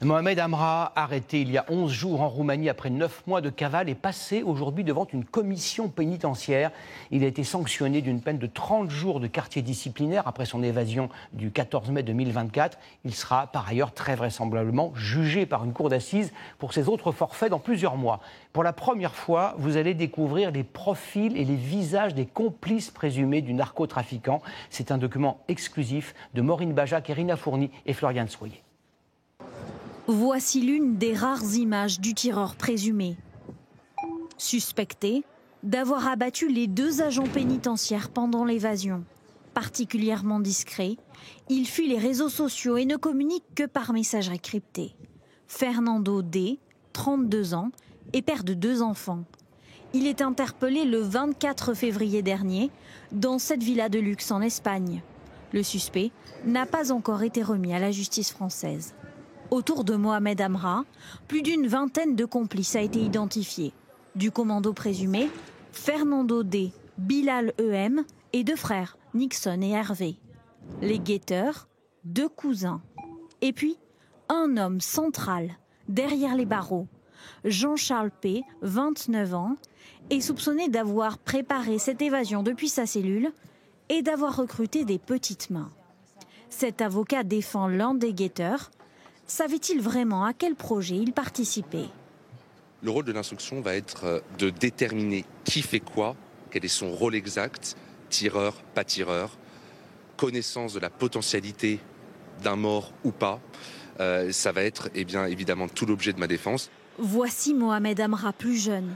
Mohamed Amra, arrêté il y a 11 jours en Roumanie après 9 mois de cavale, est passé aujourd'hui devant une commission pénitentiaire. Il a été sanctionné d'une peine de 30 jours de quartier disciplinaire après son évasion du 14 mai 2024. Il sera par ailleurs très vraisemblablement jugé par une cour d'assises pour ses autres forfaits dans plusieurs mois. Pour la première fois, vous allez découvrir les profils et les visages des complices présumés du narcotrafiquant. C'est un document exclusif de Maureen Bajac, Irina Fourni et Florian Soyer. Voici l'une des rares images du tireur présumé. Suspecté d'avoir abattu les 2 agents pénitentiaires pendant l'évasion. Particulièrement discret, il fuit les réseaux sociaux et ne communique que par messagerie cryptée. Fernando D, 32 ans, est père de 2 enfants. Il est interpellé le 24 février dernier dans cette villa de luxe en Espagne. Le suspect n'a pas encore été remis à la justice française. Autour de Mohamed Amra, plus d'une vingtaine de complices a été identifié. Du commando présumé, Fernando D, Bilal EM et 2 frères, Nixon et Hervé. Les guetteurs, 2 cousins. Et puis, un homme central, derrière les barreaux. Jean-Charles P, 29 ans, est soupçonné d'avoir préparé cette évasion depuis sa cellule et d'avoir recruté des petites mains. Cet avocat défend l'un des guetteurs. Savait-il vraiment à quel projet il participait ? Le rôle de l'instruction va être de déterminer qui fait quoi, quel est son rôle exact, tireur, pas tireur, connaissance de la potentialité d'un mort ou pas. Ça va être évidemment tout l'objet de ma défense. Voici Mohamed Amra plus jeune.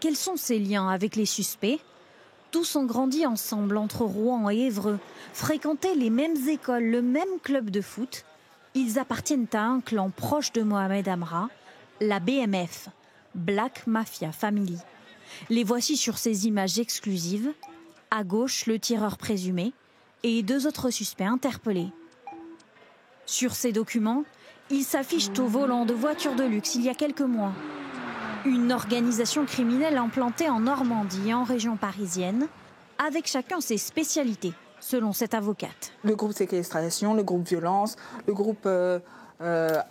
Quels sont ses liens avec les suspects ? Tous ont grandi ensemble entre Rouen et Évreux, fréquentaient les mêmes écoles, le même club de foot. Ils appartiennent à un clan proche de Mohamed Amra, la BMF, Black Mafia Family. Les voici sur ces images exclusives. À gauche, le tireur présumé et 2 autres suspects interpellés. Sur ces documents, ils s'affichent au volant de voitures de luxe il y a quelques mois. Une organisation criminelle implantée en Normandie et en région parisienne, avec chacun ses spécialités. Selon cette avocate. Le groupe séquestration, le groupe violence, le groupe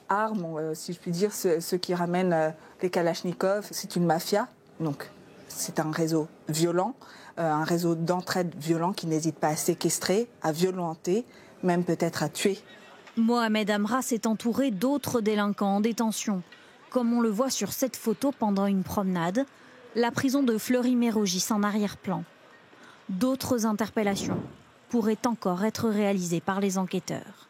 armes, si je puis dire, ceux qui ramènent les kalachnikovs, c'est une mafia. Donc c'est un réseau violent, un réseau d'entraide violent qui n'hésite pas à séquestrer, à violenter, même peut-être à tuer. Mohamed Amra s'est entouré d'autres délinquants en détention, comme on le voit sur cette photo pendant une promenade, la prison de Fleury-Mérogis en arrière-plan. D'autres interpellations pourraient encore être réalisées par les enquêteurs.